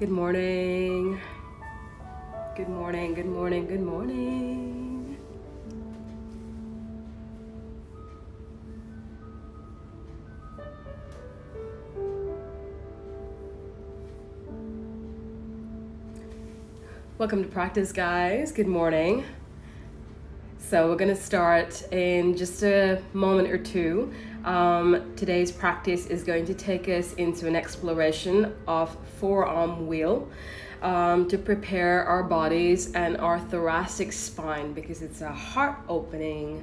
Good morning. Good morning, good morning, good morning. Welcome to practice, guys. Good morning. So we're going to start in just a moment or two. Today's practice is going to take us into an exploration of forearm wheel to prepare our bodies and our thoracic spine, because it's a heart opening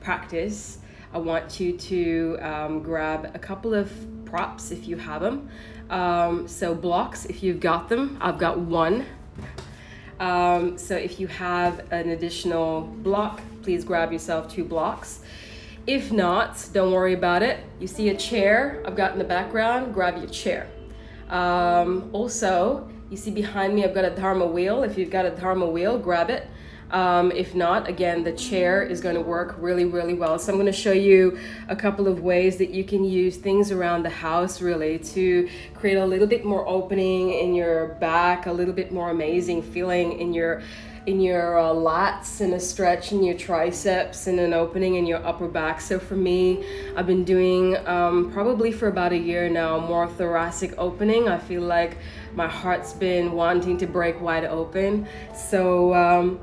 practice. I want you to grab a couple of props if you have them. So blocks, if you've got them. I've got one. So if you have an additional block, please grab yourself 2 blocks. If not, don't worry about it. You see a chair I've got in the background, grab your chair. Also, you see behind me I've got a Dharma wheel. If you've got a Dharma wheel, grab it. If not, again, the chair is going to work really, really well. So I'm going to show you a couple of ways that you can use things around the house really to create a little bit more opening in your back, a little bit more amazing feeling in your lats, and a stretch in your triceps, and an opening in your upper back. So for me, I've been doing probably for about a year now more thoracic opening. I feel like my heart's been wanting to break wide open. So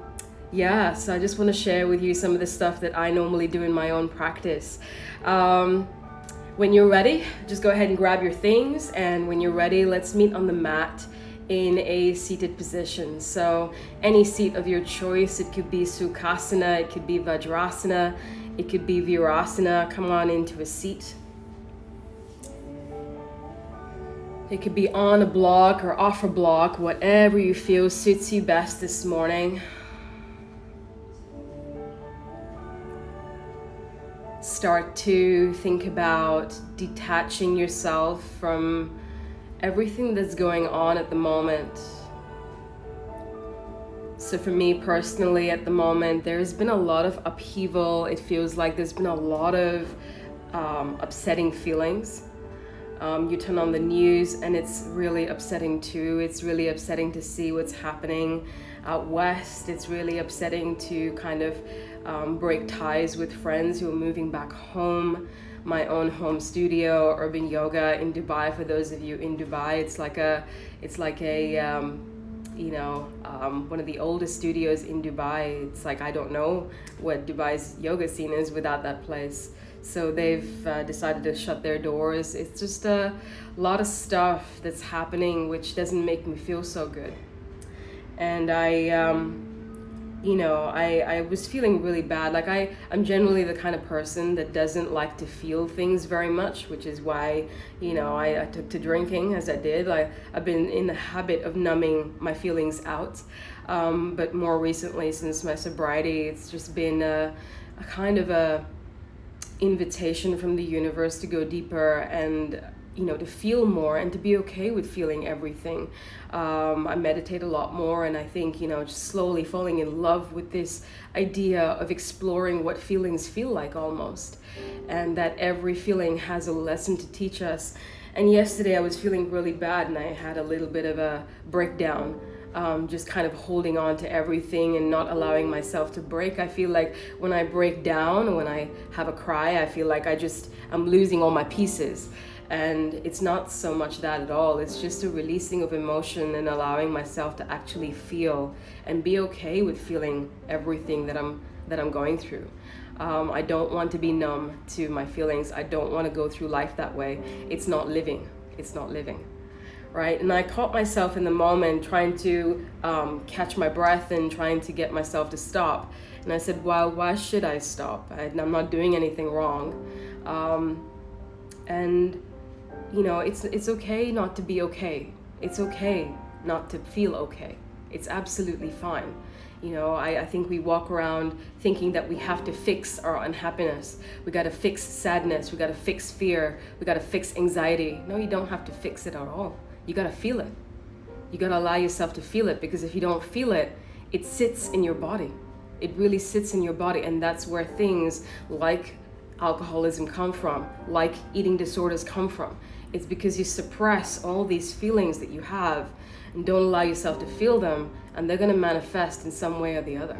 yeah, so I just want to share with you some of the stuff that I normally do in my own practice. When you're ready, just go ahead and grab your things. And when you're ready, let's meet on the mat in a seated position. So any seat of your choice. It could be Sukhasana, it could be Vajrasana, it could be Virasana. Come on into a seat. It could be on a block or off a block, whatever you feel suits you best this morning. Start to think about detaching yourself from everything that's going on at the moment. So for me personally, at the moment, there's been a lot of upheaval. It feels like there's been a lot of upsetting feelings. You turn on the news and it's really upsetting too. It's really upsetting to see what's happening out west. It's really upsetting to kind of break ties with friends who are moving back home. My own home studio, Urban Yoga in Dubai. For those of you in Dubai, it's like a one of the oldest studios in Dubai. It's like, I don't know what Dubai's yoga scene is without that place. So they've decided to shut their doors. It's just a lot of stuff that's happening which doesn't make me feel so good. And I was feeling really bad. Like I'm generally the kind of person that doesn't like to feel things very much, which is why, I took to drinking as I did. I've been in the habit of numbing my feelings out. But more recently, since my sobriety, it's just been a kind of a invitation from the universe to go deeper and to feel more and to be okay with feeling everything. I meditate a lot more, and I think just slowly falling in love with this idea of exploring what feelings feel like almost, and that every feeling has a lesson to teach us. And yesterday I was feeling really bad and I had a little bit of a breakdown. Just kind of holding on to everything and not allowing myself to break. I feel like when I break down, when I have a cry, I feel like I'm losing all my pieces. And it's not so much that at all. It's just a releasing of emotion and allowing myself to actually feel and be okay with feeling everything that I'm going through. I don't want to be numb to my feelings. I don't want to go through life that way. It's not living. It's not living. Right? And I caught myself in the moment trying to catch my breath and trying to get myself to stop. And I said, well, why should I stop? I'm not doing anything wrong. It's okay not to be okay. It's okay not to feel okay. It's absolutely fine. I think we walk around thinking that we have to fix our unhappiness. We got to fix sadness. We got to fix fear. We got to fix anxiety. No, you don't have to fix it at all. You got to feel it. You got to allow yourself to feel it, because if you don't feel it, it sits in your body. It really sits in your body, and that's where things like alcoholism come from, like eating disorders come from. It's because you suppress all these feelings that you have and don't allow yourself to feel them, and they're going to manifest in some way or the other.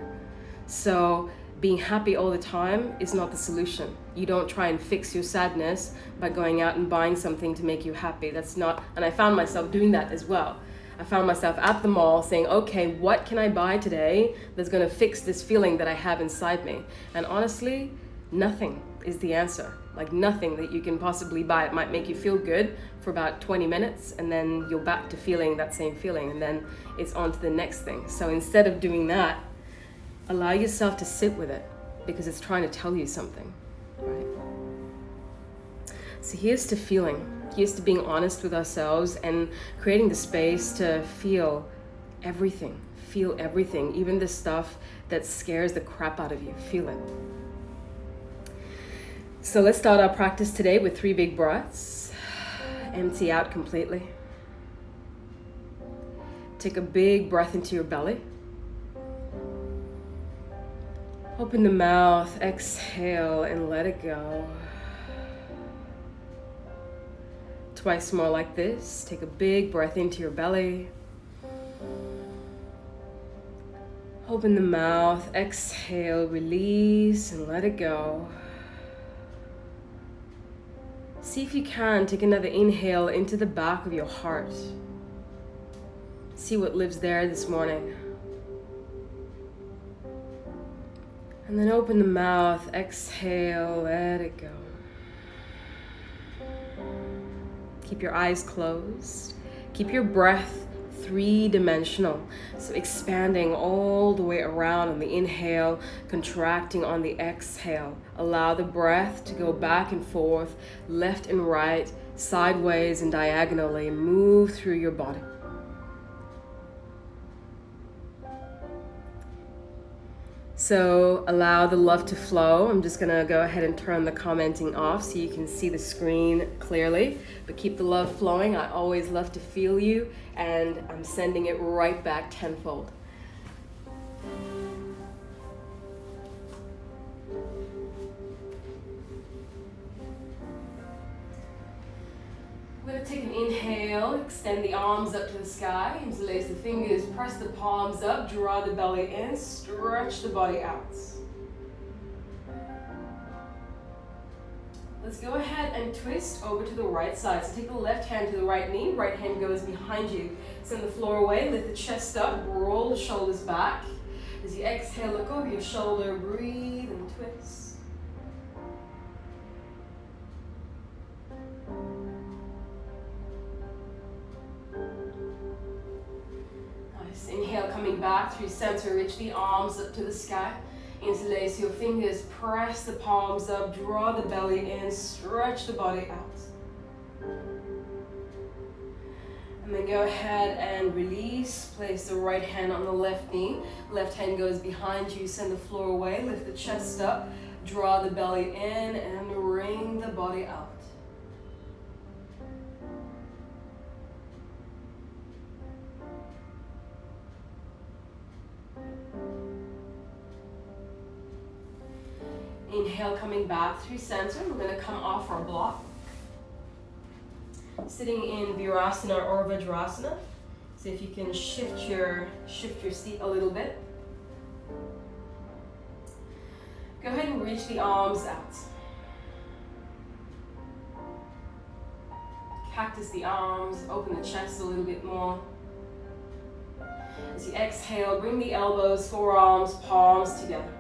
So being happy all the time is not the solution. You don't try and fix your sadness by going out and buying something to make you happy. That's not, and I found myself doing that as well. I found myself at the mall saying, okay, what can I buy today that's going to fix this feeling that I have inside me? And honestly, nothing is the answer. Like nothing that you can possibly buy. It might make you feel good for about 20 minutes, and then you're back to feeling that same feeling, and then it's on to the next thing. So instead of doing that, allow yourself to sit with it, because it's trying to tell you something, right? So here's to feeling. Here's to being honest with ourselves and creating the space to feel everything. Feel everything, even the stuff that scares the crap out of you. Feel it. So let's start our practice today with 3 big breaths. Empty out completely. Take a big breath into your belly. Open the mouth, exhale, and let it go. Twice more like this. Take a big breath into your belly. Open the mouth, exhale, release, and let it go. See if you can take another inhale into the back of your heart. See what lives there this morning. And then open the mouth, exhale, let it go. Keep your eyes closed. Keep your breath 3-dimensional. So expanding all the way around on the inhale, contracting on the exhale. Allow the breath to go back and forth, left and right, sideways and diagonally. Move through your body. So allow the love to flow. I'm just gonna go ahead and turn the commenting off so you can see the screen clearly, but keep the love flowing. I always love to feel you, and I'm sending it right back tenfold. We're going to take an inhale, extend the arms up to the sky, interlace the fingers, press the palms up, draw the belly in, stretch the body out. Let's go ahead and twist over to the right side. So take the left hand to the right knee, right hand goes behind you. Send the floor away, lift the chest up, roll the shoulders back. As you exhale, look over your shoulder, breathe and twist. Inhale, coming back through center, reach the arms up to the sky. Interlace your fingers, press the palms up, draw the belly in, stretch the body out. And then go ahead and release. Place the right hand on the left knee. Left hand goes behind you, send the floor away, lift the chest up, draw the belly in, and wring the body out. Inhale, coming back through center. We're going to come off our block. Sitting in Virasana or Vajrasana. So if you can shift your seat a little bit. Go ahead and reach the arms out. Cactus the arms, open the chest a little bit more. As you exhale, bring the elbows, forearms, palms together.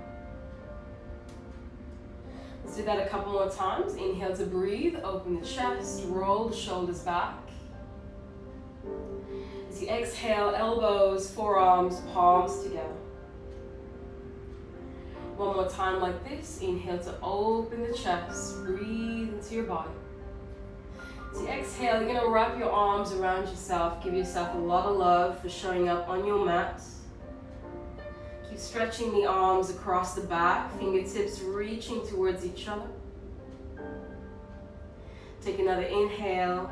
Let's do that a couple more times. Inhale to breathe, open the chest, roll the shoulders back. As you exhale, elbows, forearms, palms together. One more time like this. Inhale to open the chest, breathe into your body. As you exhale, you're going to wrap your arms around yourself. Give yourself a lot of love for showing up on your mat. Keep stretching the arms across the back, fingertips reaching towards each other. Take another inhale,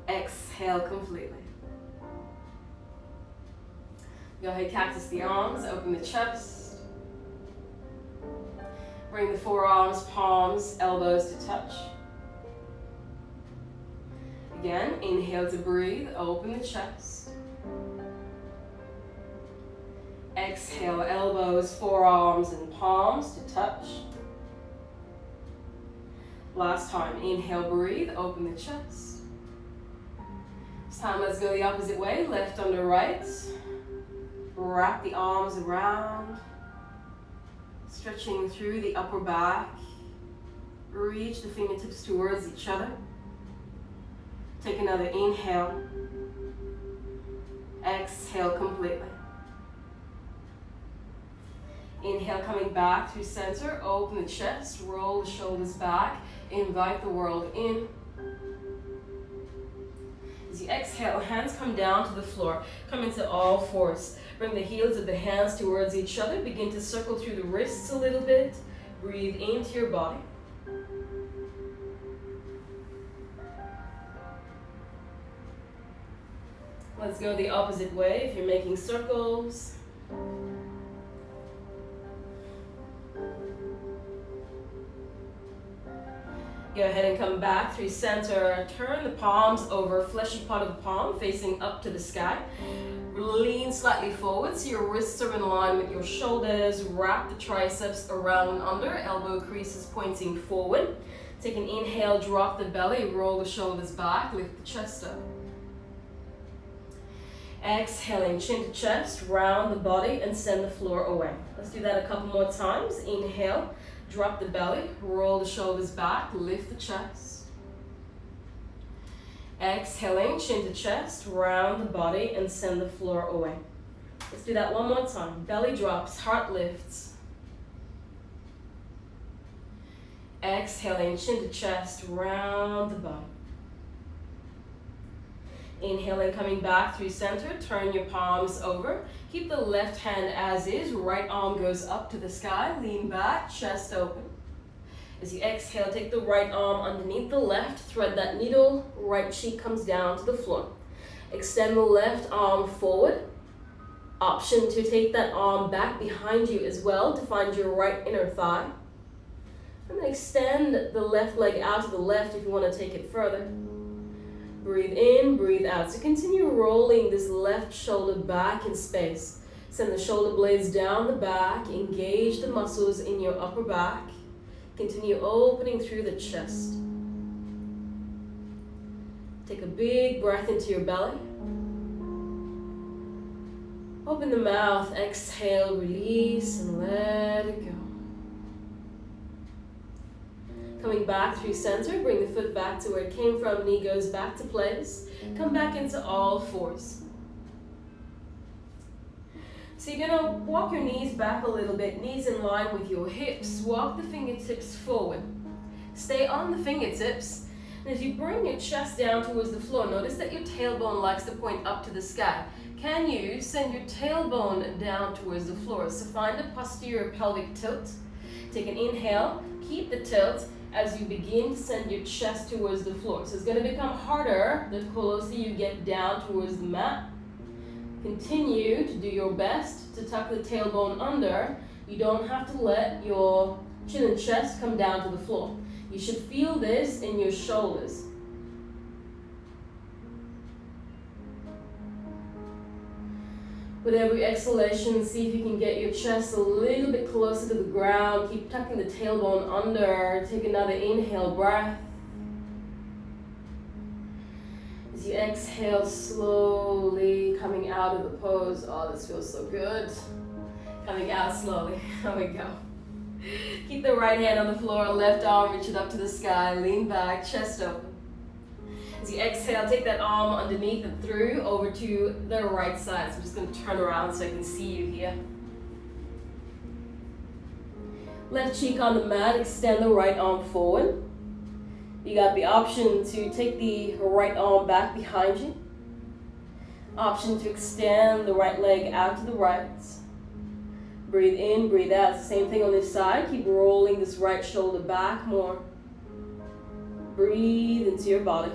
exhale completely. Go ahead, cactus the arms, open the chest. Bring the forearms, palms, elbows to touch. Again, inhale to breathe, open the chest. Exhale, elbows, forearms, and palms to touch. Last time, inhale, breathe, open the chest. This time, let's go the opposite way, left under right. Wrap the arms around, stretching through the upper back. Reach the fingertips towards each other. Take another inhale. Exhale completely. Inhale, coming back through center, open the chest, roll the shoulders back, invite the world in. As you exhale, hands come down to the floor, come into all fours. Bring the heels of the hands towards each other, begin to circle through the wrists a little bit. Breathe into your body. Let's go the opposite way if you're making circles. Go ahead and come back through center. Turn the palms over, fleshy part of the palm facing up to the sky. Lean slightly forward so your wrists are in line with your shoulders. Wrap the triceps around and under, elbow creases pointing forward. Take an inhale, drop the belly, roll the shoulders back, lift the chest up. Exhaling, chin to chest, round the body and send the floor away. Let's do that a couple more times. Inhale, drop the belly, roll the shoulders back, lift the chest. Exhaling, chin to chest, round the body and send the floor away. Let's do that one more time. Belly drops, heart lifts. Exhaling, chin to chest, round the body. Inhaling, coming back through center, turn your palms over. Keep the left hand as is, right arm goes up to the sky, lean back, chest open. As you exhale, take the right arm underneath the left, thread that needle, right cheek comes down to the floor. Extend the left arm forward. Option to take that arm back behind you as well to find your right inner thigh. And then extend the left leg out to the left if you want to take it further. Breathe in, breathe out. So continue rolling this left shoulder back in space. Send the shoulder blades down the back, engage the muscles in your upper back. Continue opening through the chest. Take a big breath into your belly. Open the mouth, exhale, release, and let it go. Coming back through center, bring the foot back to where it came from, knee goes back to place. Come back into all fours. So you're gonna walk your knees back a little bit, knees in line with your hips. Walk the fingertips forward. Stay on the fingertips. And as you bring your chest down towards the floor, notice that your tailbone likes to point up to the sky. Can you send your tailbone down towards the floor? So find a posterior pelvic tilt. Take an inhale, keep the tilt as you begin to send your chest towards the floor. So it's going to become harder the closer you get down towards the mat. Continue to do your best to tuck the tailbone under. You don't have to let your chin and chest come down to the floor. You should feel this in your shoulders. With every exhalation, see if you can get your chest a little bit closer to the ground. Keep tucking the tailbone under. Take another inhale breath. As you exhale, slowly coming out of the pose. Oh, this feels so good. Coming out slowly. There we go. Keep the right hand on the floor, left arm, reach it up to the sky. Lean back, chest open. As you exhale, take that arm underneath and through over to the right side. So I'm just going to turn around so I can see you here. Left cheek on the mat, extend the right arm forward. You got the option to take the right arm back behind you. Option to extend the right leg out to the right. Breathe in, breathe out. It's the same thing on this side. Keep rolling this right shoulder back more. Breathe into your body.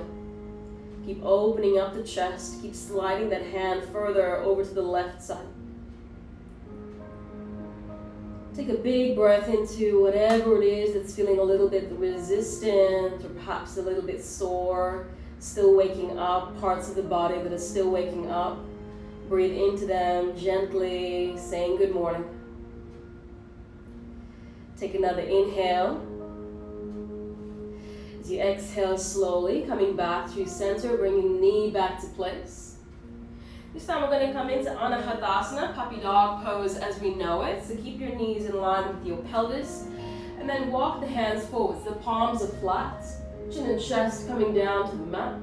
Keep opening up the chest. Keep sliding that hand further over to the left side. Take a big breath into whatever it is that's feeling a little bit resistant or perhaps a little bit sore. still waking up, parts of the body that are still waking up. Breathe into them gently, saying good morning. Take another inhale. As you exhale slowly, coming back through center, bringing knee back to place. This time we're going to come into Anahatasana, puppy dog pose as we know it. So keep your knees in line with your pelvis. And then walk the hands forwards. The palms are flat. Chin and chest coming down to the mat.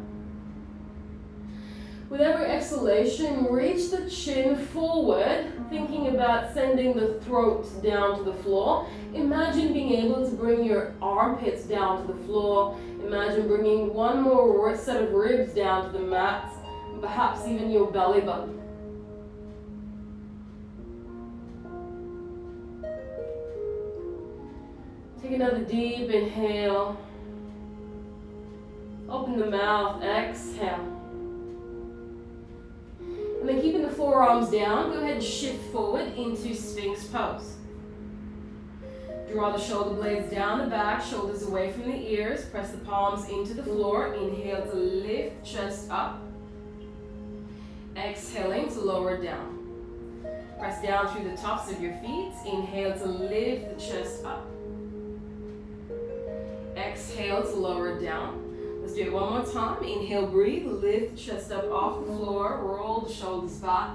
With every exhalation, reach the chin forward, thinking about sending the throat down to the floor. Imagine being able to bring your armpits down to the floor. Imagine bringing one more set of ribs down to the mat, and perhaps even your belly button. Take another deep inhale. Open the mouth, exhale. And then keeping the forearms down, go ahead and shift forward into Sphinx pose. Draw the shoulder blades down the back, shoulders away from the ears. Press the palms into the floor. Inhale to lift chest up. Exhaling to lower down. Press down through the tops of your feet. Inhale to lift the chest up. Exhale to lower down. Let's do it one more time. Inhale, breathe, lift the chest up off the floor, roll the shoulders back.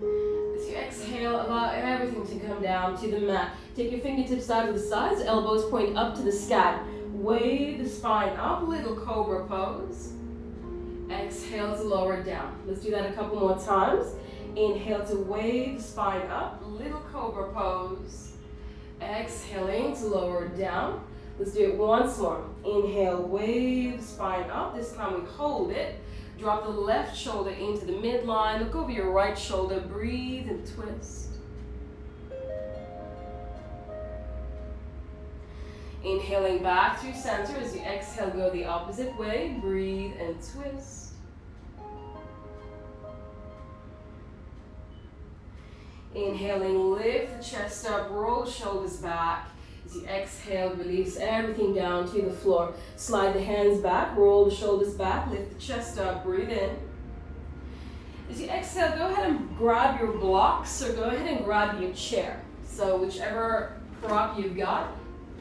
As you exhale, allow everything to come down to the mat. Take your fingertips out to the sides, elbows point up to the sky. Wave the spine up, little cobra pose. Exhale to lower down. Let's do that a couple more times. Inhale to wave the spine up, little cobra pose. Exhaling to lower down. Let's do it once more. Inhale, wave, spine up. This time we hold it. Drop the left shoulder into the midline. Look over your right shoulder. Breathe and twist. Inhaling back through center. As you exhale, go the opposite way. Breathe and twist. Inhaling, lift the chest up, roll the shoulders back. As you exhale, release everything down to the floor. Slide the hands back, roll the shoulders back, lift the chest up, breathe in. As you exhale, go ahead and grab your blocks or go ahead and grab your chair. So whichever prop you've got,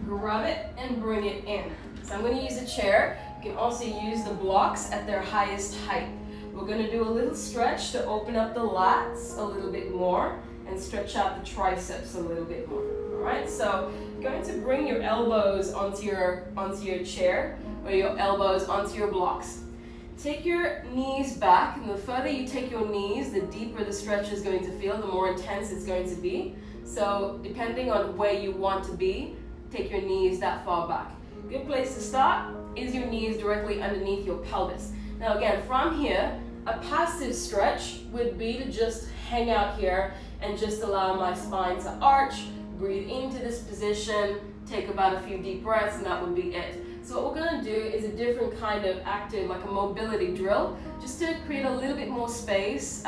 grab it and bring it in. So I'm going to use a chair. You can also use the blocks at their highest height. We're going to do a little stretch to open up the lats a little bit more and stretch out the triceps a little bit more. All right, so you're going to bring your elbows onto your chair or your elbows onto your blocks. Take your knees back, and the further you take your knees, the deeper the stretch is going to feel, the more intense it's going to be. So depending on where you want to be, take your knees that far back. Good place to start is your knees directly underneath your pelvis. Now again, from here, a passive stretch would be to just hang out here and just allow my spine to arch. Breathe into this position, take about a few deep breaths, and that would be it. So what we're going to do is a different kind of active, like a mobility drill, just to create a little bit more space,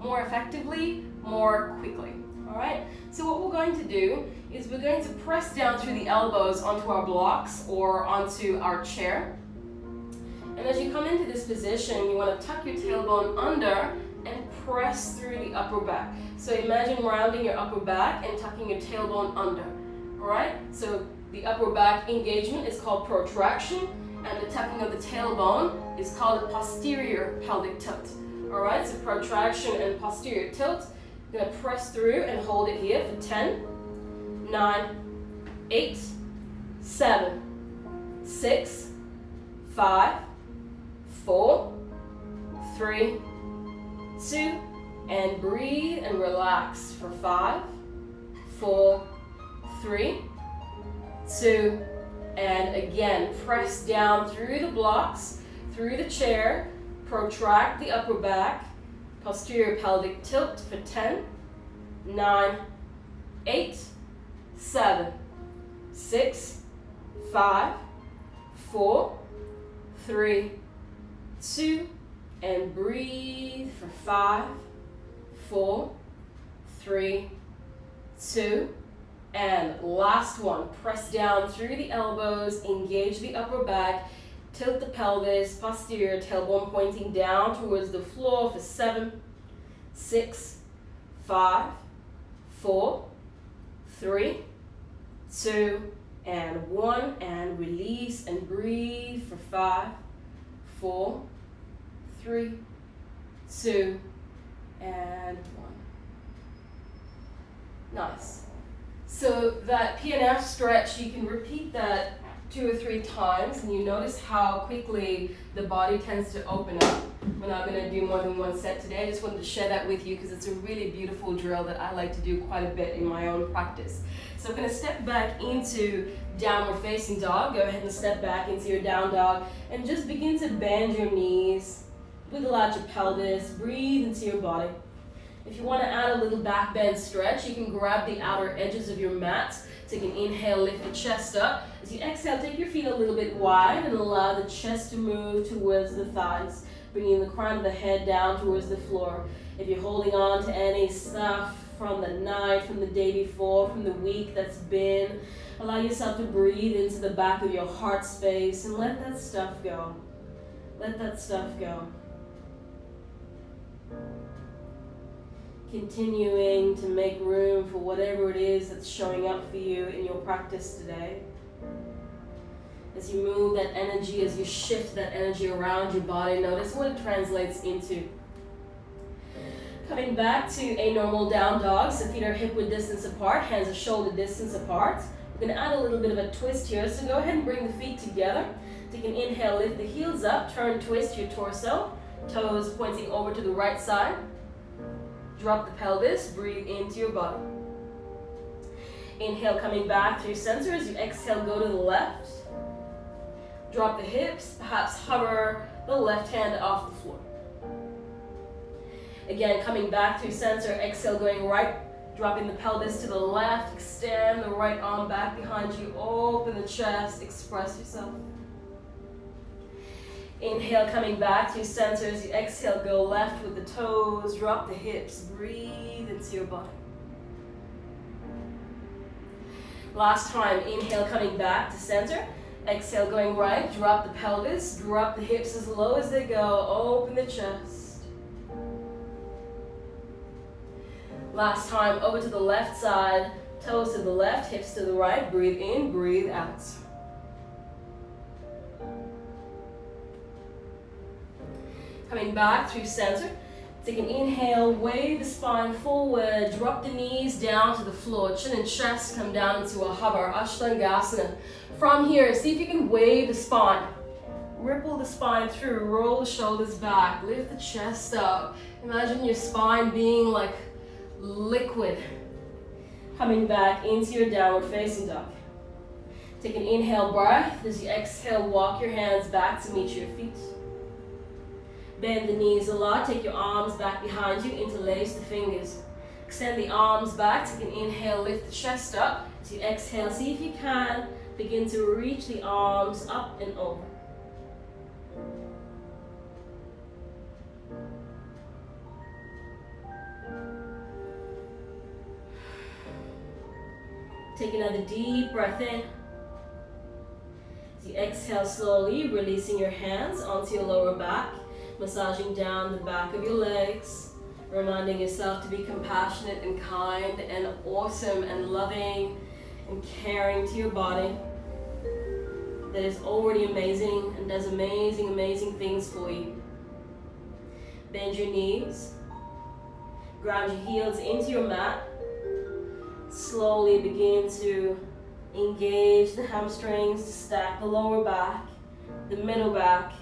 more effectively, more quickly. All right? So what we're going to do is we're going to press down through the elbows onto our blocks or onto our chair. And as you come into this position, you want to tuck your tailbone under and press through the upper back. So imagine rounding your upper back and tucking your tailbone under. All right? So the upper back engagement is called protraction, and the tucking of the tailbone is called a posterior pelvic tilt. All right? So protraction and posterior tilt. You're going to press through and hold it here for 10, 9, 8, 7, 6, 5, 4, 3, 2, and breathe and relax for 5, 4, 3, 2, and again, press down through the blocks, through the chair, protract the upper back, posterior pelvic tilt for 10, 9, 8, 7, 6, 5, 4, 3, 2, and breathe for 5, 4, 3, 2, and last one. Press down through the elbows, engage the upper back, Tilt the pelvis, posterior tailbone pointing down towards the floor for 7, 6, 5, 4, 3, 2, and 1. And release and breathe for 5, 4, 3, 2, and 1. Nice. So that PNF stretch, you can repeat that 2 or 3 times, and you notice how quickly the body tends to open up. We're not going to do more than 1 set today. I just wanted to share that with you because it's a really beautiful drill that I like to do quite a bit in my own practice. So I'm going to step back into downward facing dog. Go ahead and step back into your down dog and just begin to bend your knees, wiggle out your pelvis, breathe into your body. If you want to add a little back bend stretch, you can grab the outer edges of your mat. Take an inhale, lift the chest up. As you exhale, take your feet a little bit wide and allow the chest to move towards the thighs, bringing the crown of the head down towards the floor. If you're holding on to any stuff from the night, from the day before, from the week that's been, allow yourself to breathe into the back of your heart space and let that stuff go. Let that stuff go. Continuing to make room for whatever it is that's showing up for you in your practice today. As you move that energy, as you shift that energy around your body, notice what it translates into. Coming back to a normal down dog, so feet are hip width distance apart, hands are shoulder distance apart. We're going to add a little bit of a twist here, so go ahead and bring the feet together. Take an inhale, lift the heels up, turn, twist your torso, toes pointing over to the right side. Drop the pelvis, breathe into your body. Inhale, coming back through center. As you exhale, go to the left. Drop the hips, perhaps hover the left hand off the floor. Again, coming back through center, exhale, going right, dropping the pelvis to the left, extend the right arm back behind you, open the chest, express yourself. Inhale, coming back to center. As you exhale, go left with the toes, drop the hips, breathe into your body. Last time, inhale, coming back to center. Exhale, going right, drop the pelvis, drop the hips as low as they go, open the chest. Last time, over to the left side, toes to the left, hips to the right, breathe in, breathe out. Coming back through center, take an inhale, wave the spine forward, drop the knees down to the floor, chin and chest come down into a hover, Ashtangasana. From here, see if you can wave the spine, ripple the spine through, roll the shoulders back, lift the chest up. Imagine your spine being like liquid. Coming back into your downward facing dog. Take an inhale breath. As you exhale, walk your hands back to meet your feet. Bend the knees a lot, take your arms back behind you, interlace the fingers. Extend the arms back, take an inhale, lift the chest up. As you exhale, see if you can begin to reach the arms up and over. Take another deep breath in. As you exhale slowly, releasing your hands onto your lower back. Massaging down the back of your legs, reminding yourself to be compassionate and kind and awesome and loving and caring to your body that is already amazing and does amazing, amazing things for you. Bend your knees, ground your heels into your mat. Slowly begin to engage the hamstrings to stack the lower back, the middle back,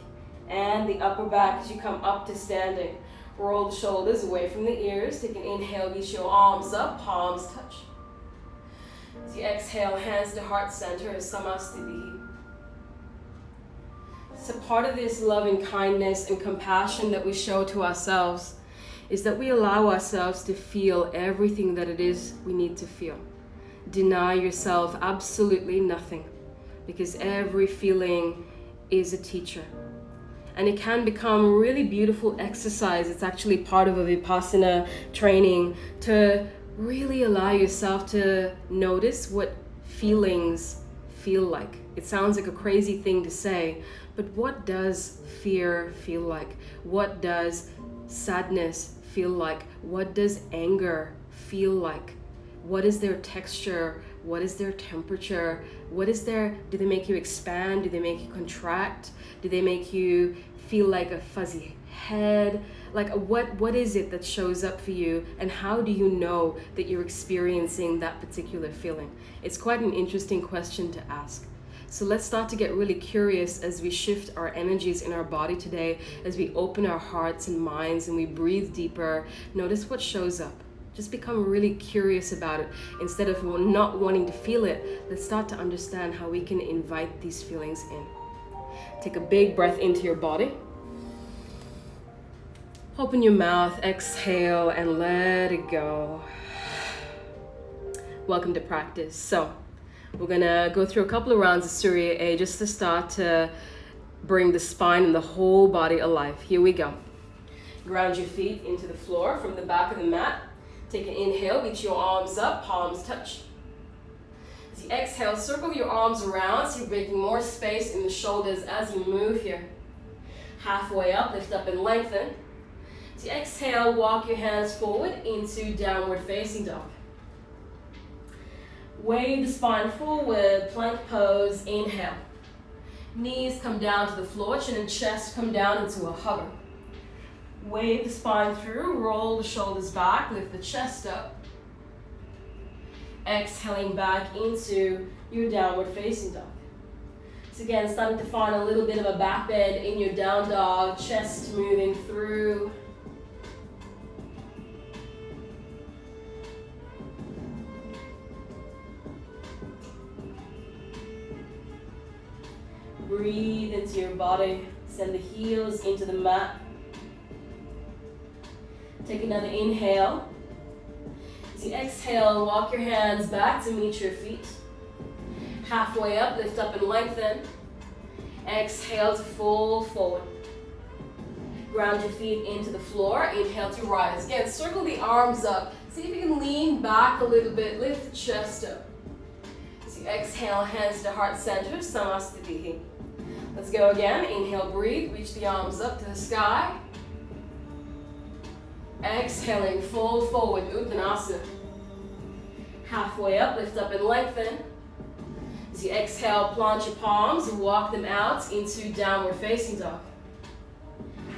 and the upper back as you come up to standing. Roll the shoulders away from the ears. Take an inhale, reach your arms up, palms touch. As you exhale, hands to heart center as Samastiti. So part of this love and kindness and compassion that we show to ourselves is that we allow ourselves to feel everything that it is we need to feel. Deny yourself absolutely nothing, because every feeling is a teacher. And it can become a really beautiful exercise. It's actually part of a Vipassana training to really allow yourself to notice what feelings feel like? It sounds like a crazy thing to say, but what does fear feel like? What does sadness feel like? What does anger feel like? What is their texture? What is their temperature? What is their, do they make you expand? Do they make you contract? Do they make you feel like a fuzzy head? Like what is it that shows up for you, and how do you know that you're experiencing that particular feeling? It's quite an interesting question to ask. So let's start to get really curious as we shift our energies in our body today, as we open our hearts and minds and we breathe deeper. Notice what shows up. Just become really curious about it. Instead of not wanting to feel it, let's start to understand how we can invite these feelings in. Take a big breath into your body. Open your mouth, exhale, and let it go. Welcome to practice. So we're gonna go through a couple of rounds of Surya A just to start to bring the spine and the whole body alive. Here we go. Ground your feet into the floor from the back of the mat. Take an inhale, reach your arms up, palms touch. As you exhale, circle your arms around so you're making more space in the shoulders as you move here. Halfway up, lift up and lengthen. As you exhale, walk your hands forward into downward facing dog. Wave the spine forward, plank pose, inhale. Knees come down to the floor, chin and chest come down into a hover. Wave the spine through, roll the shoulders back, lift the chest up. Exhaling back into your downward facing dog. So again, starting to find a little bit of a back bend in your down dog, chest moving through. Breathe into your body, send the heels into the mat. Take another inhale. As you exhale, walk your hands back to meet your feet. Halfway up, lift up and lengthen. Exhale to fold forward. Ground your feet into the floor. Inhale to rise. Again, circle the arms up. See if you can lean back a little bit. Lift the chest up. As you exhale, hands to heart center, Samasthiti. Let's go again. Inhale, breathe. Reach the arms up to the sky. Exhaling, fold forward, Utkatasana. Halfway up, lift up and lengthen. As you exhale, plant your palms and walk them out into downward facing dog.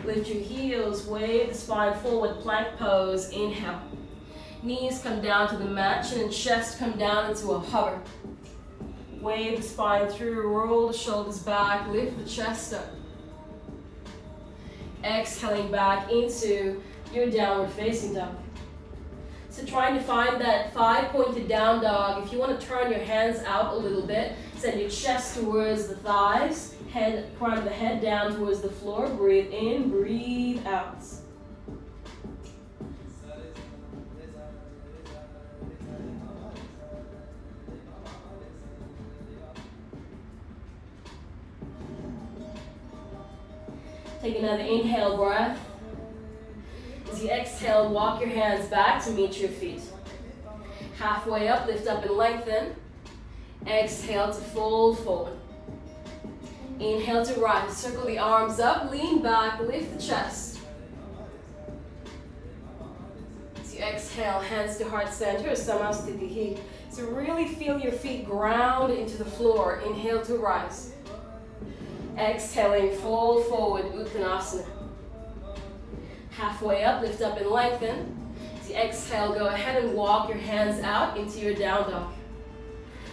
Lift your heels, wave the spine forward, plank pose, inhale. Knees come down to the mat, chin and chest come down into a hover. Wave the spine through, roll the shoulders back, lift the chest up. Exhaling back into your downward facing dog. So trying to find that 5-pointed down dog. If you want to turn your hands out a little bit, send your chest towards the thighs, crown of the head down towards the floor. Breathe in, breathe out. Take another inhale breath. As you exhale, walk your hands back to meet your feet. Halfway up, lift up and lengthen. Exhale to fold forward. Inhale to rise. Circle the arms up, lean back, lift the chest. As you exhale, hands to heart center, Samasthiti. So really feel your feet ground into the floor. Inhale to rise. Exhaling, fold forward, Utkatasana. Halfway up, lift up and lengthen. As you exhale, go ahead and walk your hands out into your down dog.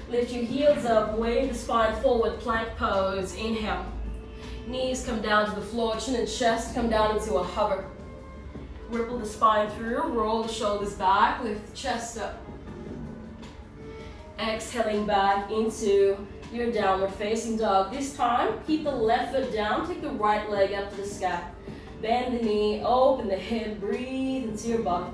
Lift your heels up, wave the spine forward, plank pose, inhale. Knees come down to the floor, chin and chest come down into a hover. Ripple the spine through, roll the shoulders back, lift the chest up. Exhaling back into your downward facing dog. This time, keep the left foot down, take the right leg up to the sky. Bend the knee, open the hip, breathe into your body.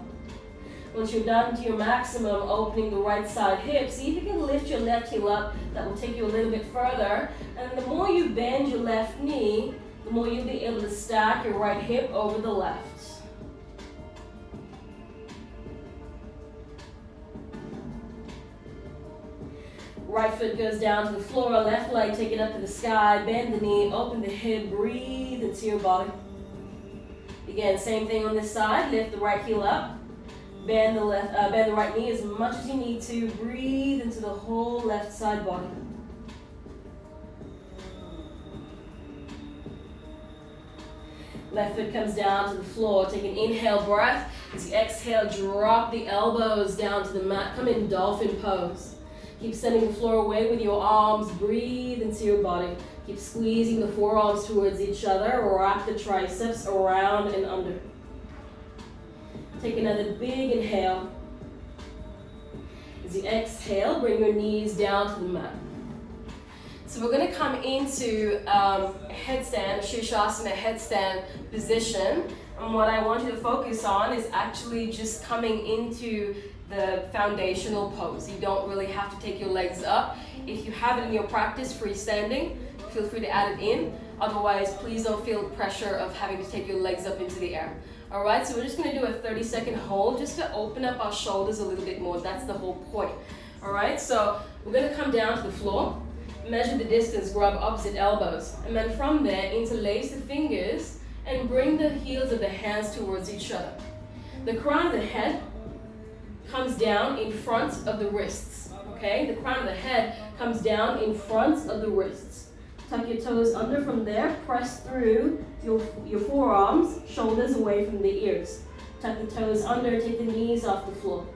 Once you're done to your maximum, opening the right side hip, see if you can lift your left heel up. That will take you a little bit further. And the more you bend your left knee, the more you'll be able to stack your right hip over the left. Right foot goes down to the floor, left leg take it up to the sky, bend the knee, open the hip, breathe into your body. Again, same thing on this side, lift the right heel up, bend the right knee as much as you need to, breathe into the whole left side body. Left foot comes down to the floor, take an inhale breath. As you exhale, drop the elbows down to the mat, come in Dolphin Pose. Keep sending the floor away with your arms, breathe into your body. Keep squeezing the forearms towards each other, wrap the triceps around and under. Take another big inhale. As you exhale, bring your knees down to the mat. So we're going to come into headstand, Virasana headstand position. And what I want you to focus on is actually just coming into the foundational pose. You don't really have to take your legs up. If you have it in your practice, freestanding, feel free to add it in. Otherwise, please don't feel pressure of having to take your legs up into the air. All right, so we're just going to do a 30-second hold just to open up our shoulders a little bit more. That's the whole point. All right, so we're going to come down to the floor, measure the distance, grab opposite elbows, and then from there, interlace the fingers and bring the heels of the hands towards each other. The crown of the head comes down in front of the wrists, okay? The crown of the head comes down in front of the wrists. Tuck your toes under from there, press through your forearms, shoulders away from the ears. Tuck the toes under, take the knees off the floor.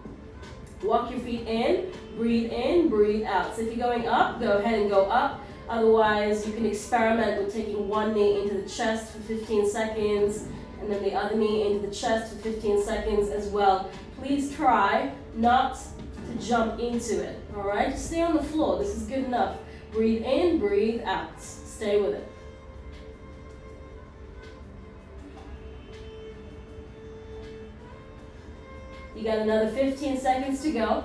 Walk your feet in, breathe out. So if you're going up, go ahead and go up. Otherwise, you can experiment with taking one knee into the chest for 15 seconds, and then the other knee into the chest for 15 seconds as well. Please try not to jump into it, all right? Just stay on the floor. This is good enough. Breathe in, breathe out. Stay with it. You got another 15 seconds to go.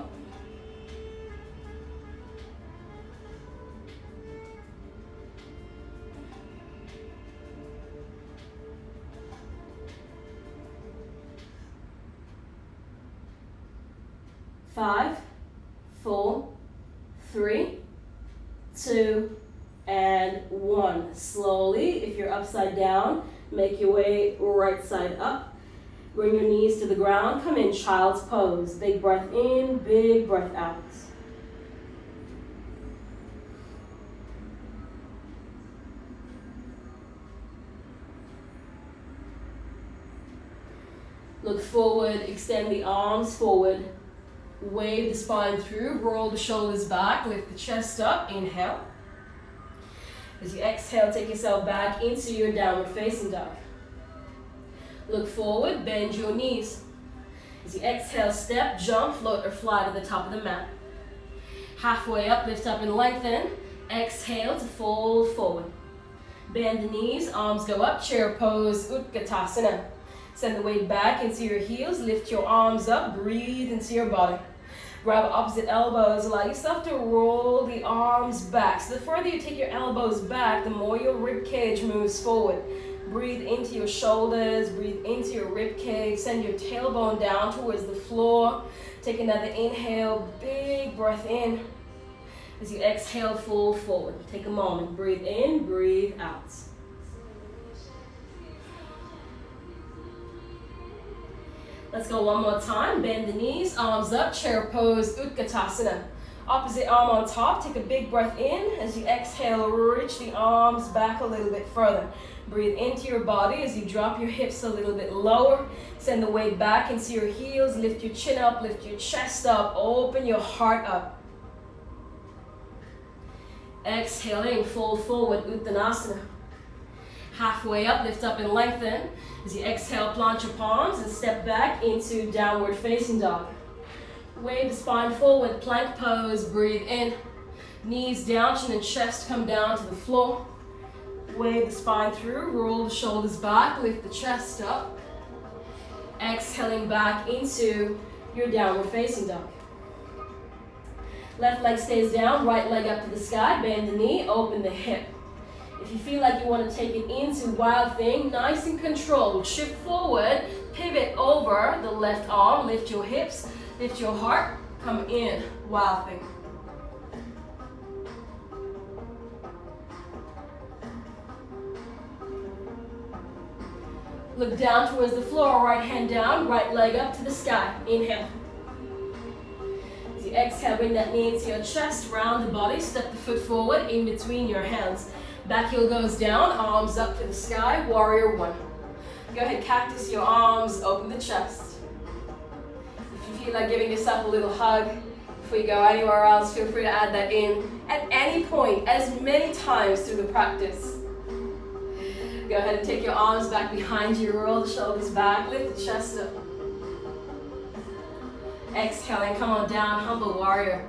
Five, 4, 3, 2, and 1. Slowly, if you're upside down, make your way right side up. Bring your knees to the ground. Come in child's pose. Big breath in, big breath out. Look forward, extend the arms forward. Wave the spine through, roll the shoulders back, lift the chest up, inhale. As you exhale, take yourself back into your downward facing dog. Look forward, bend your knees. As you exhale, step, jump, float, or fly to the top of the mat. Halfway up, lift up and lengthen. Exhale to fold forward. Bend the knees, arms go up, chair pose, Utkatasana. Send the weight back into your heels, lift your arms up, breathe into your body. Grab opposite elbows, allow yourself to roll the arms back. So the further you take your elbows back, the more your rib cage moves forward. Breathe into your shoulders, breathe into your rib cage, send your tailbone down towards the floor. Take another inhale, big breath in. As you exhale, fold forward. Take a moment, breathe in, breathe out. Let's go one more time. Bend the knees, arms up, chair pose, Utkatasana. Opposite arm on top, take a big breath in. As you exhale, reach the arms back a little bit further. Breathe into your body as you drop your hips a little bit lower. Send the weight back into your heels, lift your chin up, lift your chest up, open your heart up. Exhaling, fold forward, Utkatasana. Halfway up, lift up and lengthen. As you exhale, plant your palms and step back into downward facing dog. Wave the spine forward, plank pose, breathe in. Knees down, chin and chest come down to the floor. Wave the spine through, roll the shoulders back, lift the chest up. Exhaling back into your downward facing dog. Left leg stays down, right leg up to the sky, bend the knee, open the hip. If you feel like you want to take it into wild thing, nice and controlled. Shift forward, pivot over the left arm, lift your hips, lift your heart, come in, wild thing. Look down towards the floor, right hand down, right leg up to the sky. Inhale. As you exhale, bring that knee into your chest, round the body, step the foot forward in between your hands. Back heel goes down, arms up to the sky, warrior one. Go ahead, cactus your arms, open the chest. If you feel like giving yourself a little hug, before you go anywhere else, feel free to add that in at any point, as many times through the practice. Go ahead and take your arms back behind you, roll the shoulders back, lift the chest up. Exhaling, come on down, humble warrior.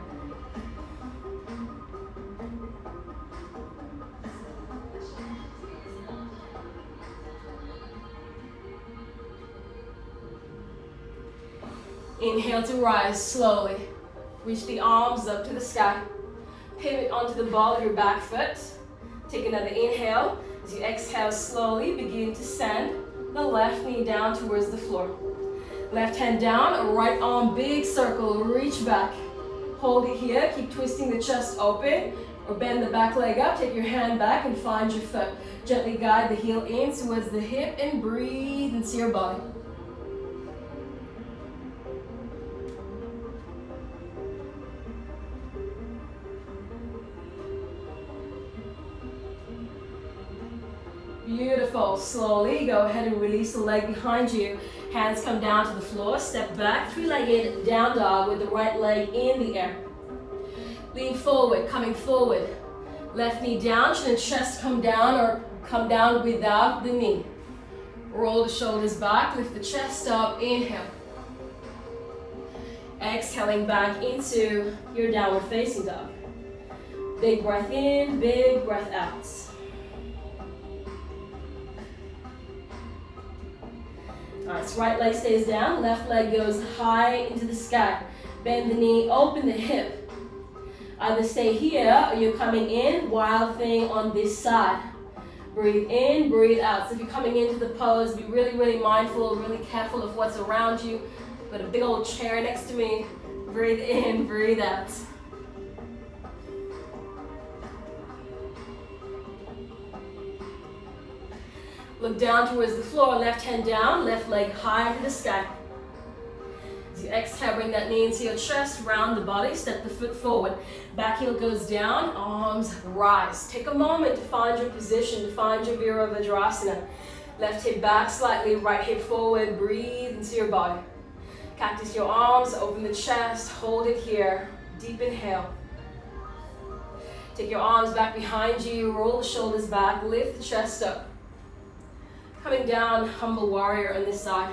Inhale to rise slowly. Reach the arms up to the sky. Pivot onto the ball of your back foot. Take another inhale. As you exhale slowly, begin to send the left knee down towards the floor. Left hand down, right arm, big circle, reach back. Hold it here, keep twisting the chest open, or bend the back leg up, take your hand back and find your foot. Gently guide the heel in towards the hip and breathe into your body. Beautiful. Slowly go ahead and release the leg behind you. Hands come down to the floor. Step back, three-legged down dog with the right leg in the air. Lean forward, coming forward. Left knee down, chin and chest come down or come down without the knee. Roll the shoulders back, lift the chest up, inhale. Exhaling back into your downward facing dog. Big breath in, big breath out. Alright, so right leg stays down, left leg goes high into the sky. Bend the knee, open the hip. Either stay here or you're coming in, wild thing on this side. Breathe in, breathe out. So if you're coming into the pose, be really, really mindful, really careful of what's around you. Got a big old chair next to me. Breathe in, breathe out. Look down towards the floor, left hand down, left leg high to the sky. As you exhale, bring that knee into your chest, round the body, step the foot forward. Back heel goes down, arms rise. Take a moment to find your position, to find your Virasana. Left hip back slightly, right hip forward, breathe into your body. Cactus your arms, open the chest, hold it here. Deep inhale. Take your arms back behind you, roll the shoulders back, lift the chest up. Coming down, humble warrior on this side.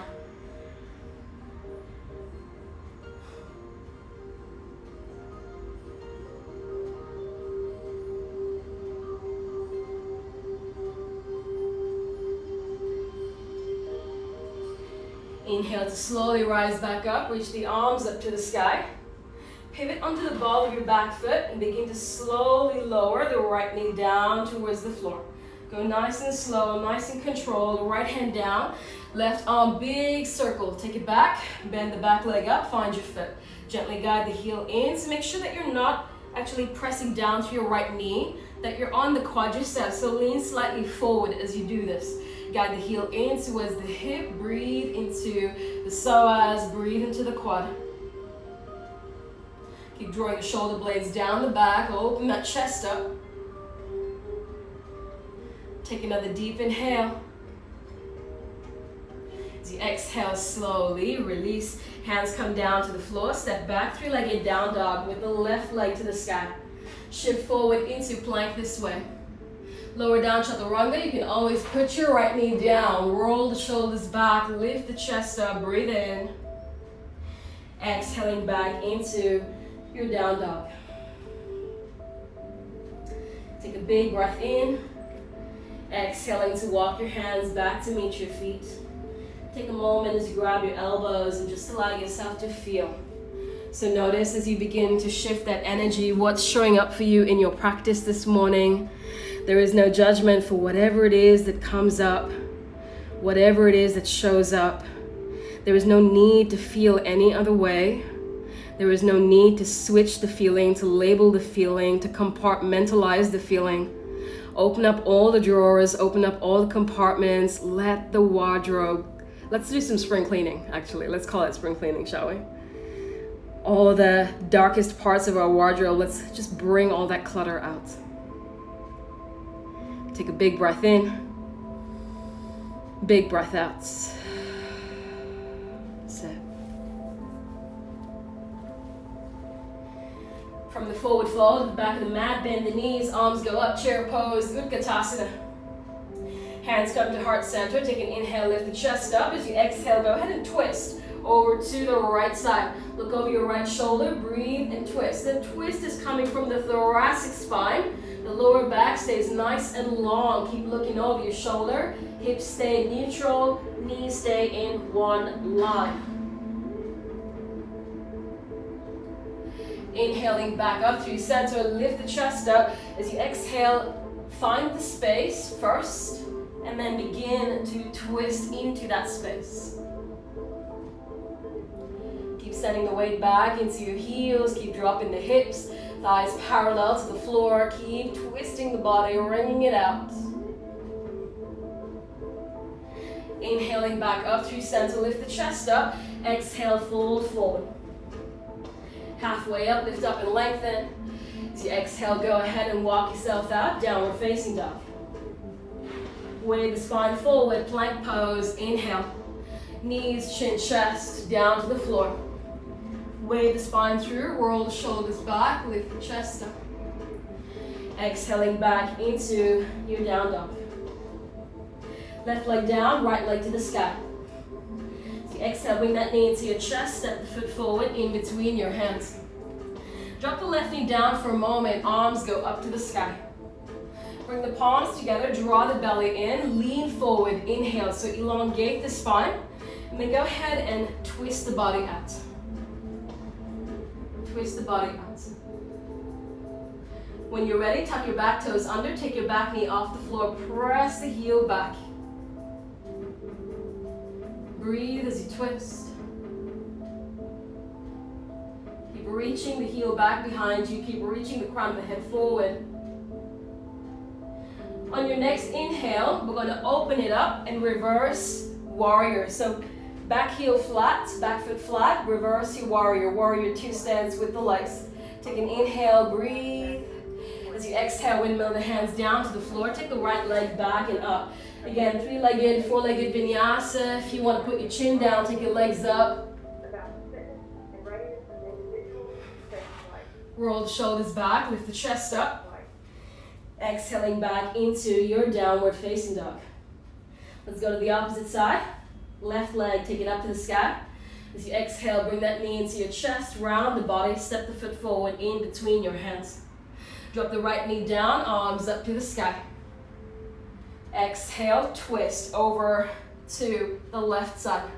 Inhale to slowly rise back up, reach the arms up to the sky. Pivot onto the ball of your back foot and begin to slowly lower the right knee down towards the floor. Go nice and slow, nice and controlled. Right hand down, left arm, big circle. Take it back, bend the back leg up, find your foot. Gently guide the heel in. So make sure that you're not actually pressing down to your right knee, that you're on the quadriceps. So lean slightly forward as you do this. Guide the heel in towards the hip. Breathe into the psoas, breathe into the quad. Keep drawing the shoulder blades down the back, open that chest up. Take another deep inhale. As you exhale slowly, release. Hands come down to the floor. Step back, three-legged down dog with the left leg to the sky. Shift forward into plank this way. Lower down chaturanga. You can always put your right knee down. Roll the shoulders back. Lift the chest up. Breathe in. Exhaling back into your down dog. Take a big breath in. Exhaling to walk your hands back to meet your feet. Take a moment as you grab your elbows and just allow yourself to feel. So notice as you begin to shift that energy, what's showing up for you in your practice this morning. There is no judgment for whatever it is that comes up, whatever it is that shows up. There is no need to feel any other way. There is no need to switch the feeling, to label the feeling, to compartmentalize the feeling. Open up all the drawers, open up all the compartments, let the wardrobe, let's do some spring cleaning actually. Let's call it spring cleaning, shall we? All the darkest parts of our wardrobe, let's just bring all that clutter out. Take a big breath in, big breath out. Sit. From the forward fold, the back of the mat, bend the knees, arms go up, chair pose, Utkatasana. Hands come to heart center, take an inhale, lift the chest up. As you exhale, go ahead and twist over to the right side. Look over your right shoulder, breathe and twist. The twist is coming from the thoracic spine. The lower back stays nice and long. Keep looking over your shoulder. Hips stay neutral, knees stay in one line. Inhaling back up through center, lift the chest up. As you exhale, find the space first, and then begin to twist into that space. Keep sending the weight back into your heels, keep dropping the hips, thighs parallel to the floor, keep twisting the body, wringing it out. Inhaling back up through center, lift the chest up, exhale, fold forward. Halfway up, lift up and lengthen. As you exhale, go ahead and walk yourself out, downward facing dog. Wave the spine forward, plank pose, inhale. Knees, chin, chest, down to the floor. Wave the spine through, roll the shoulders back, lift the chest up. Exhaling back into your down dog. Left leg down, right leg to the sky. Exhale, bring that knee into your chest, step the foot forward in between your hands. Drop the left knee down for a moment, arms go up to the sky. Bring the palms together, draw the belly in, lean forward, inhale, so elongate the spine, and then go ahead and twist the body out. Twist the body out. When you're ready, tuck your back toes under, take your back knee off the floor, press the heel back. Breathe as you twist. Keep reaching the heel back behind you. Keep reaching the crown of the head forward. On your next inhale, we're going to open it up and reverse warrior. So back heel flat, back foot flat, reverse your warrior. Warrior two stance with the legs. Take an inhale, breathe. As you exhale, windmill the hands down to the floor. Take the right leg back and up. Again, three-legged, four-legged vinyasa. If you want to put your chin down, take your legs up. Roll the shoulders back, lift the chest up. Exhaling back into your downward facing dog. Let's go to the opposite side. Left leg, take it up to the sky. As you exhale, bring that knee into your chest, round the body, step the foot forward in between your hands. Drop the right knee down, arms up to the sky. Exhale, twist over to the left side.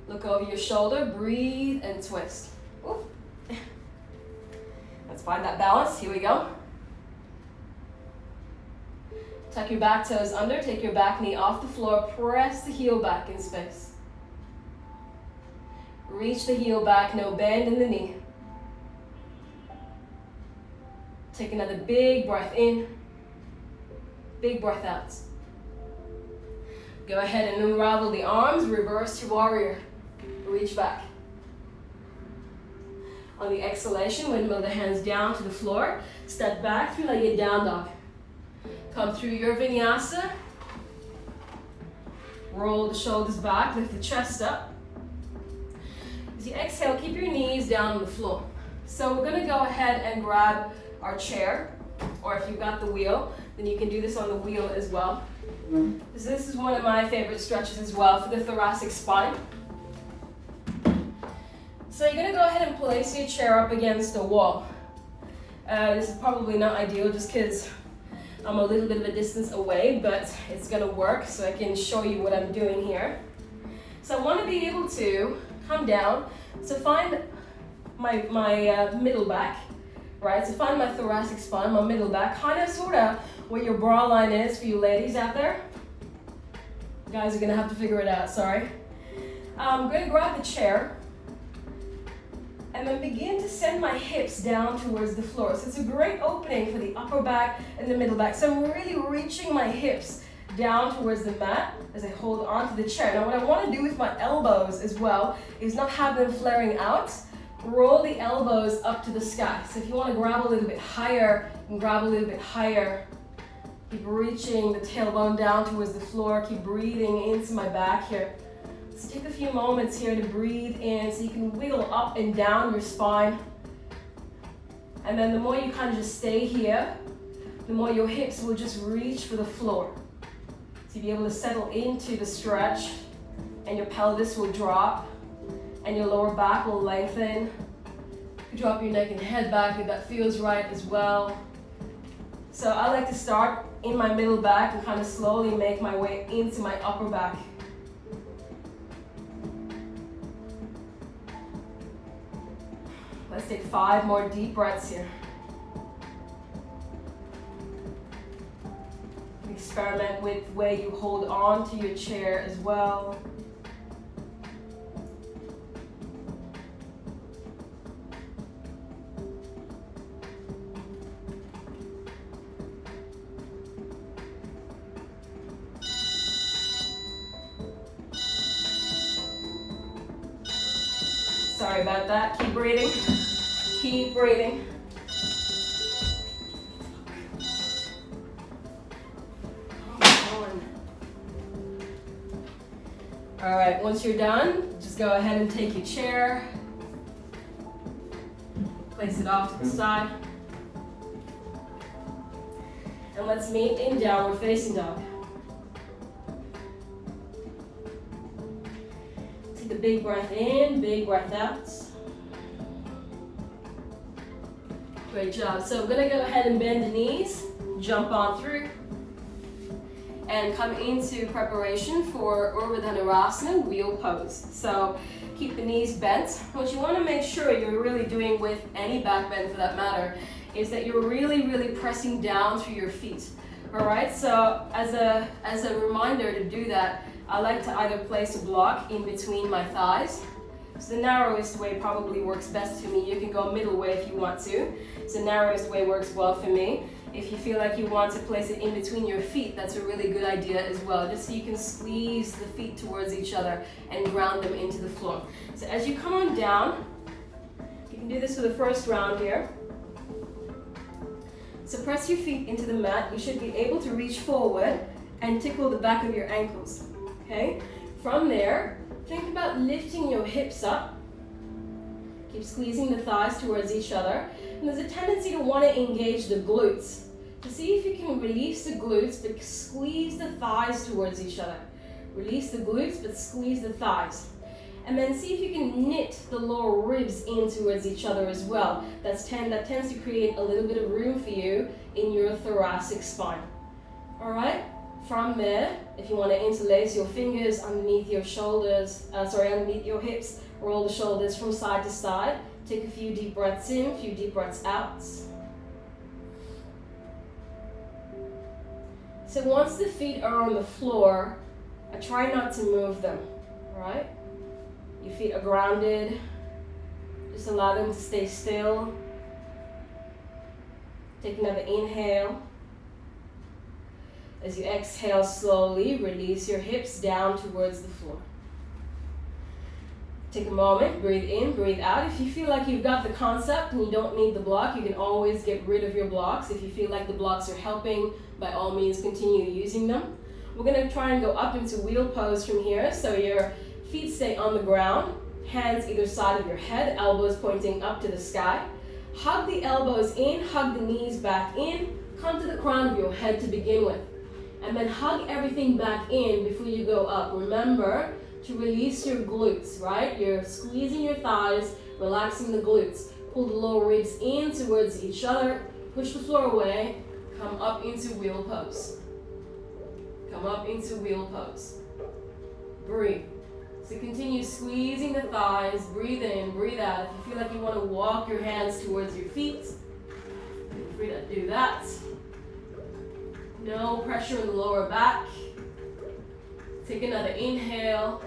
Look over your shoulder, breathe and twist. Ooh. Let's find that balance, here we go. Tuck your back toes under, take your back knee off the floor, press the heel back in space. Reach the heel back, no bend in the knee. Take another big breath in, big breath out. Go ahead and unravel the arms, reverse to warrior. Reach back. On the exhalation, windmill the hands down to the floor. Step back, three-legged down dog. Come through your vinyasa. Roll the shoulders back, lift the chest up. As you exhale, keep your knees down on the floor. So we're gonna go ahead and grab our chair, or if you've got the wheel, then you can do this on the wheel as well. So this is one of my favorite stretches as well for the thoracic spine. So you're going to go ahead and place your chair up against the wall. This is probably not ideal just because I'm a little bit of a distance away, but it's going to work so I can show you what I'm doing here. So I want to be able to come down, so find my middle back, right? So find my thoracic spine, my middle back, kind of sort of where your bra line is for you ladies out there. You guys are gonna have to figure it out, sorry. I'm gonna grab the chair And then begin to send my hips down towards the floor. So it's a great opening for the upper back and the middle back. So I'm really reaching my hips down towards the mat as I hold onto the chair. Now what I want to do with my elbows as well is not have them flaring out. Roll the elbows up to the sky. So if you want to grab a little bit higher, you can grab a little bit higher. Keep reaching the tailbone down towards the floor. Keep breathing into my back here. So take a few moments here to breathe in so you can wiggle up and down your spine. And then the more you kind of just stay here, the more your hips will just reach for the floor. So you'll be able to settle into the stretch and your pelvis will drop and your lower back will lengthen. You drop your neck and head back if that feels right as well. So I like to start in my middle back and kind of slowly make my way into my upper back. Let's take 5 more deep breaths here. Experiment with the way you hold on to your chair as well. Sorry about that. Keep breathing. Keep breathing. All right, once you're done, just go ahead and take your chair. Place it off to the side. And let's meet in downward facing dog. Take a big breath in, big breath out. Great job. So we're gonna go ahead and bend the knees, jump on through, and come into preparation for Virasana, wheel pose. So keep the knees bent. What you want to make sure you're really doing with any back bend for that matter is that you're really pressing down through your feet. All right, so as a reminder to do that, I like to either place a block in between my thighs. So the narrowest way probably works best for me. You can go middle way if you want to. So the narrowest way works well for me. If you feel like you want to place it in between your feet, that's a really good idea as well, just so you can squeeze the feet towards each other and ground them into the floor. So as you come on down, you can do this for the first round here. So press your feet into the mat. You should be able to reach forward and tickle the back of your ankles, okay? From there, think about lifting your hips up. Keep squeezing the thighs towards each other. And there's a tendency to want to engage the glutes. To see if you can release the glutes, but squeeze the thighs towards each other. Release the glutes, but squeeze the thighs. And then see if you can knit the lower ribs in towards each other as well. That tends to create a little bit of room for you in your thoracic spine. All right? From there, if you want to interlace your fingers underneath your shoulders, underneath your hips, roll the shoulders from side to side. Take a few deep breaths in, a few deep breaths out. So once the feet are on the floor, I try not to move them, all right? Your feet are grounded. Just allow them to stay still. Take another inhale. As you exhale slowly, release your hips down towards the floor. Take a moment, breathe in, breathe out. If you feel like you've got the concept and you don't need the block, you can always get rid of your blocks. If you feel like the blocks are helping, by all means continue using them. We're going to try and go up into wheel pose from here. So your feet stay on the ground, hands either side of your head, elbows pointing up to the sky. Hug the elbows in, hug the knees back in, come to the crown of your head to begin with. And then hug everything back in before you go up. Remember to release your glutes, right? You're squeezing your thighs, relaxing the glutes. Pull the lower ribs in towards each other, push the floor away, come up into wheel pose. Come up into wheel pose. Breathe. So continue squeezing the thighs, breathe in, breathe out. If you feel like you want to walk your hands towards your feet, feel free to do that. No pressure in the lower back. Take another inhale.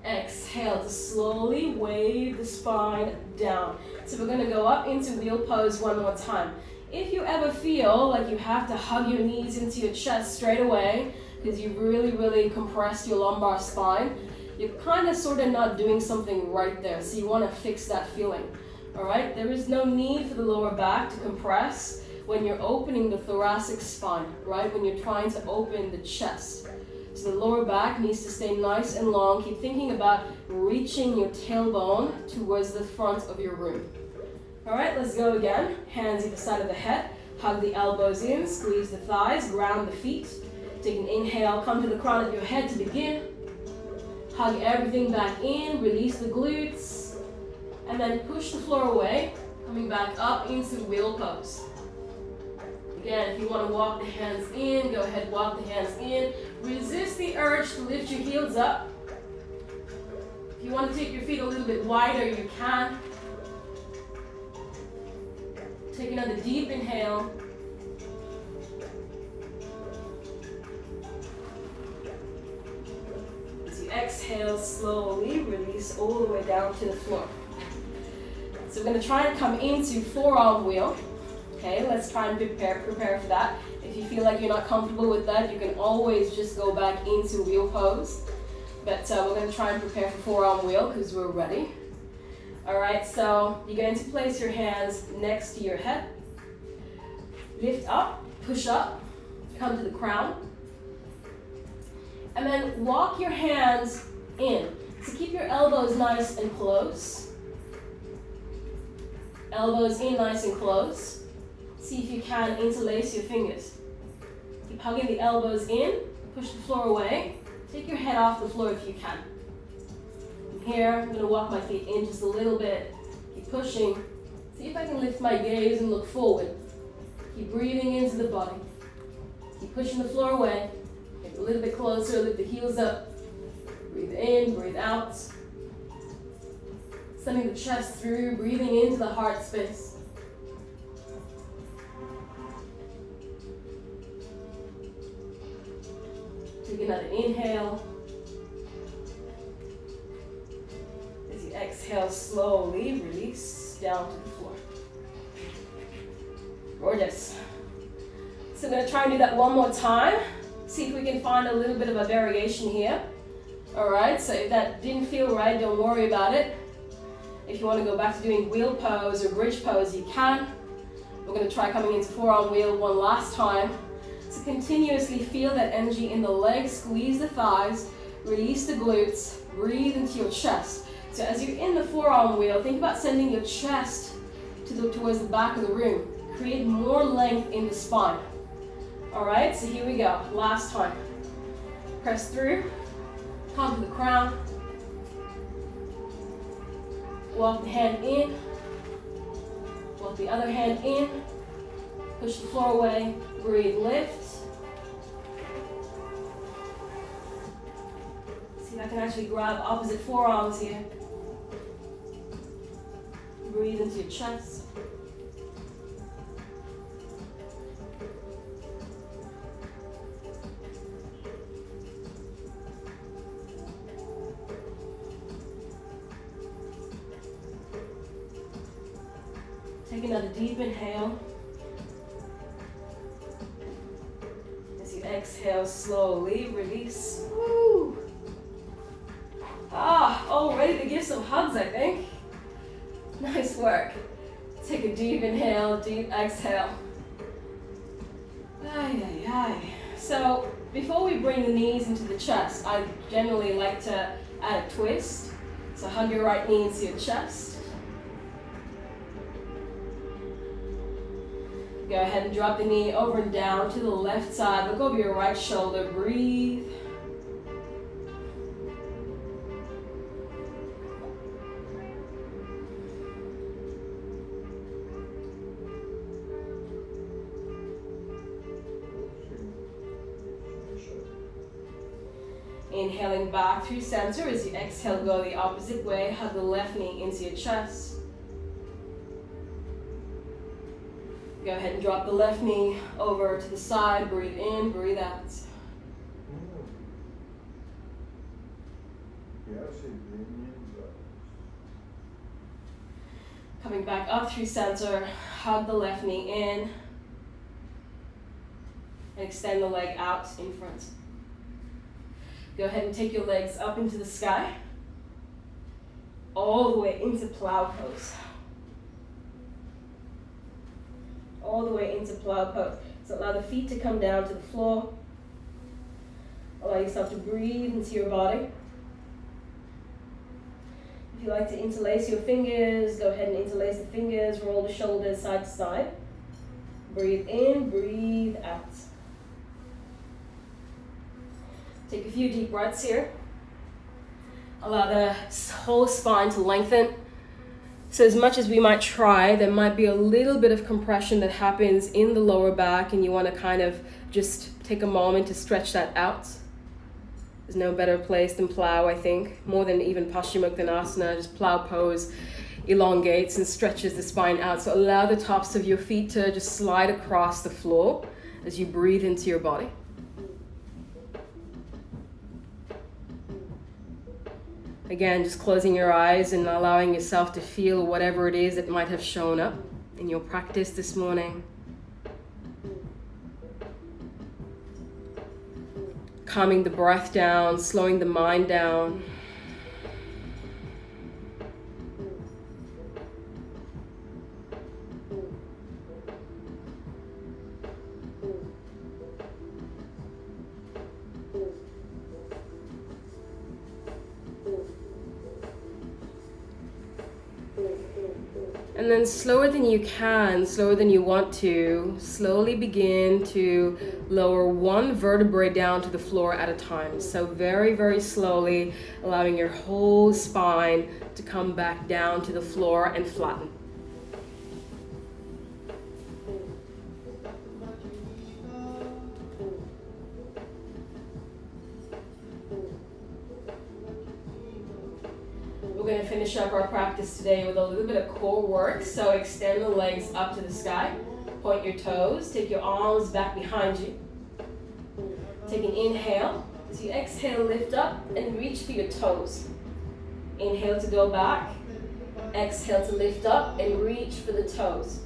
Exhale. exhale to slowly wave the spine down. So we're going to go up into wheel pose one more time. If you ever feel like you have to hug your knees into your chest straight away because you've really compressed your lumbar spine, you're kind of sort of not doing something right there. So you want to fix that feeling. All right? There is no need for the lower back to compress when you're opening the thoracic spine, right? When you're trying to open the chest. So the lower back needs to stay nice and long. Keep thinking about reaching your tailbone towards the front of your room. All right, let's go again. Hands either side of the head. Hug the elbows in, squeeze the thighs, ground the feet. Take an inhale, come to the crown of your head to begin. Hug everything back in, release the glutes. And then push the floor away, coming back up into wheel pose. Again, if you want to walk the hands in, go ahead, walk the hands in. Resist the urge to lift your heels up. If you want to take your feet a little bit wider, you can. Take another deep inhale. As you exhale, slowly release all the way down to the floor. So we're going to try and come into forearm wheel. Okay, let's try and prepare for that. If you feel like you're not comfortable with that, you can always just go back into wheel pose. But we're going to try and prepare for forearm wheel because we're ready. All right, so you're going to place your hands next to your head. Lift up, push up, come to the crown. And then walk your hands in. So keep your elbows nice and close. Elbows in nice and close. See if you can interlace your fingers. Keep hugging the elbows in, push the floor away. Take your head off the floor if you can. From here, I'm going to walk my feet in just a little bit. Keep pushing. See if I can lift my gaze and look forward. Keep breathing into the body. Keep pushing the floor away. Get a little bit closer, lift the heels up. Breathe in, breathe out. Sending the chest through, breathing into the heart space. Take another inhale. As you exhale, slowly release down to the floor. Gorgeous. So I'm going to try and do that one more time. See if we can find a little bit of a variation here. All right, so if that didn't feel right, don't worry about it. If you want to go back to doing wheel pose or bridge pose, you can. We're going to try coming into forearm wheel one last time. So continuously feel that energy in the legs, squeeze the thighs, release the glutes, breathe into your chest. So as you're in the forearm wheel, think about sending your chest towards the back of the room. Create more length in the spine. All right, so here we go. Last time. Press through, come to the crown. Walk the hand in, walk the other hand in, push the floor away, breathe, lift. See if I can actually grab opposite forearms here. Breathe into your chest. Take another deep inhale. As you exhale, slowly release. Woo! All ready to give some hugs, I think. Nice work. Take a deep inhale, deep exhale. Ay, ay, ay. So before we bring the knees into the chest, I generally like to add a twist. So hug your right knee into your chest. Go ahead and drop the knee over and down to the left side. Look over your right shoulder. Breathe. Inhaling back through center. As you exhale, go the opposite way. Hug the left knee into your chest. Go ahead and drop the left knee over to the side. Breathe in, breathe out. Coming back up through center, hug the left knee in, and extend the leg out in front. Go ahead and take your legs up into the sky, all the way into Plow Pose. All the way into Plow Pose. So allow the feet to come down to the floor. Allow yourself to breathe into your body. If you like to interlace your fingers, go ahead and interlace the fingers, roll the shoulders side to side. Breathe in, breathe out. Take a few deep breaths here. Allow the whole spine to lengthen. So as much as we might try, there might be a little bit of compression that happens in the lower back, and you want to kind of just take a moment to stretch that out. There's no better place than plow, I think, more than even Utkatasana. Just Plow Pose elongates and stretches the spine out. So allow the tops of your feet to just slide across the floor as you breathe into your body. Again, just closing your eyes and allowing yourself to feel whatever it is that might have shown up in your practice this morning. Calming the breath down, slowing the mind down. And then slower than you can, slower than you want to, slowly begin to lower one vertebrae down to the floor at a time. So very, very slowly, allowing your whole spine to come back down to the floor and flatten. We're going to finish up our practice today with a little bit of core work. So extend the legs up to the sky. Point your toes. Take your arms back behind you. Take an inhale. As you exhale, lift up and reach for your toes. Inhale to go back. Exhale to lift up and reach for the toes.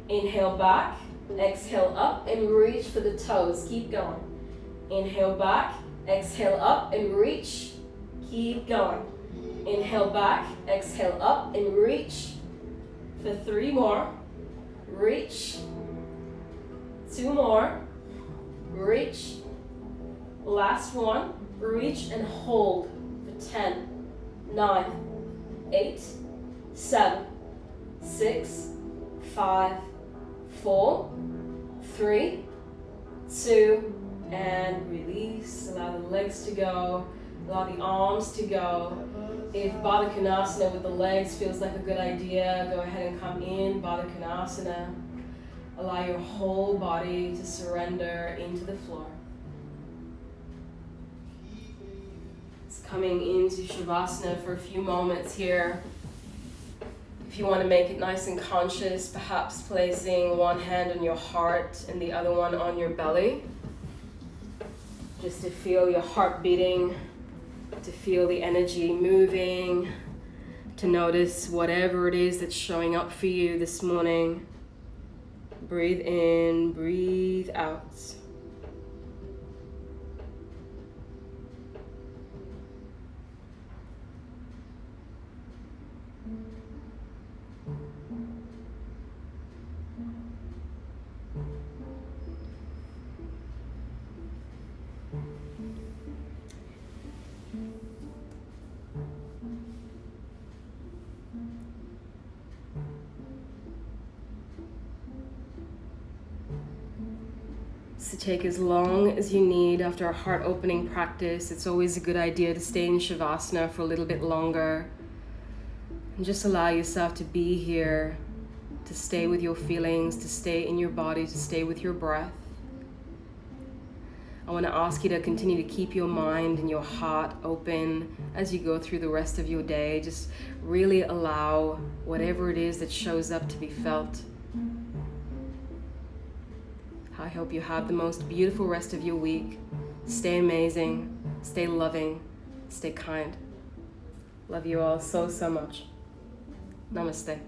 Inhale back. Exhale up and reach for the toes. Keep going. Inhale back. Exhale up and reach. Keep going. Inhale back, exhale up and reach for 3 more. Reach. 2 more. Reach. Last one. Reach and hold for 10, 9, 8, 7, 6, 5, 4, 3, 2, and release. Allow the legs to go. Allow the arms to go. If Babacan Asana with the legs feels like a good idea, go ahead and come in Babacan Asana. Allow your whole body to surrender into the floor. It's coming into Shavasana for a few moments here. If you want to make it nice and conscious, perhaps placing one hand on your heart and the other one on your belly. Just to feel your heart beating, to feel the energy moving, to notice whatever it is that's showing up for you this morning. Breathe in, breathe out. So take as long as you need after a heart opening practice. It's always a good idea to stay in Shavasana for a little bit longer. And just allow yourself to be here, to stay with your feelings, to stay in your body, to stay with your breath. I want to ask you to continue to keep your mind and your heart open as you go through the rest of your day. Just really allow whatever it is that shows up to be felt. I hope you have the most beautiful rest of your week. Stay amazing, stay loving, Stay kind. Love you all so, so much. Namaste.